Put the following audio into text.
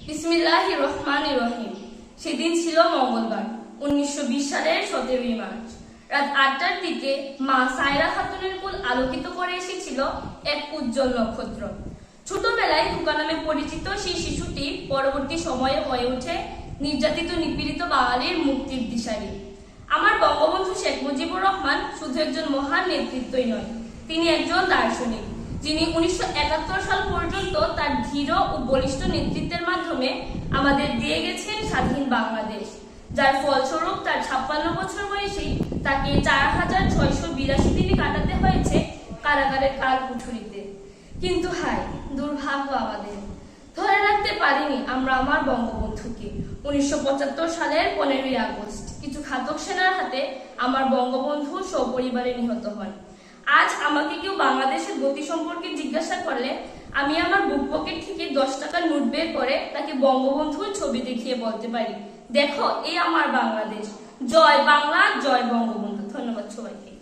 বিসমিল্লাহির রহমানির রহিম। সেদিন ছিল মঙ্গলবার, 1920 সালের 17 মার্চ। রাত 8টার দিকে মা সায়রা খাতুনের কুল আলোকিত করে এসেছিল এক উজ্জ্বল নক্ষত্র। ছোটবেলায় খোকা নামে পরিচিত সেই শিশুটি পরবর্তী সময়ে হয়ে ওঠে নির্যাতিত নিপীড়িত বাঙালির মুক্তির দিশারি। আমার বঙ্গবন্ধু শেখ মুজিবুর রহমান শুধু একজন মহান নেতৃত্বই নয়, তিনি একজন দার্শনিক, যিনি 1971 সাল পর্যন্ত তার ধীর ও বলিষ্ঠ নেতৃত্বের মাধ্যমে আমাদের দিয়ে গেছেন স্বাধীন বাংলাদেশ, যার ফলস্বরূপ তার 56 বছর বয়সেই তাকে 4682 দিনই কাটাতে হয়েছে কারাগারের কালকুঠুরিতে। কিন্তু হায় দুর্ভাগ্য, আমাদের ধরে রাখতে পারিনি আমরা আমার বঙ্গবন্ধুকে। 1975 সালের 15ই আগস্ট কিছু ঘাতক সেনার হাতে আমার বঙ্গবন্ধু সপরিবারে নিহত হন। আজ আমাকে কেউ বাংলাদেশের গতি সম্পর্কে জিজ্ঞাসা করলে আমি আমার বুক পকেট থেকে 10 টাকার নোট বের করে তাকে বঙ্গবন্ধুর ছবি দেখিয়ে বলতে পারি, দেখো এই আমার বাংলাদেশ। জয় বাংলা, জয় বঙ্গবন্ধু। ধন্যবাদ সবাইকে।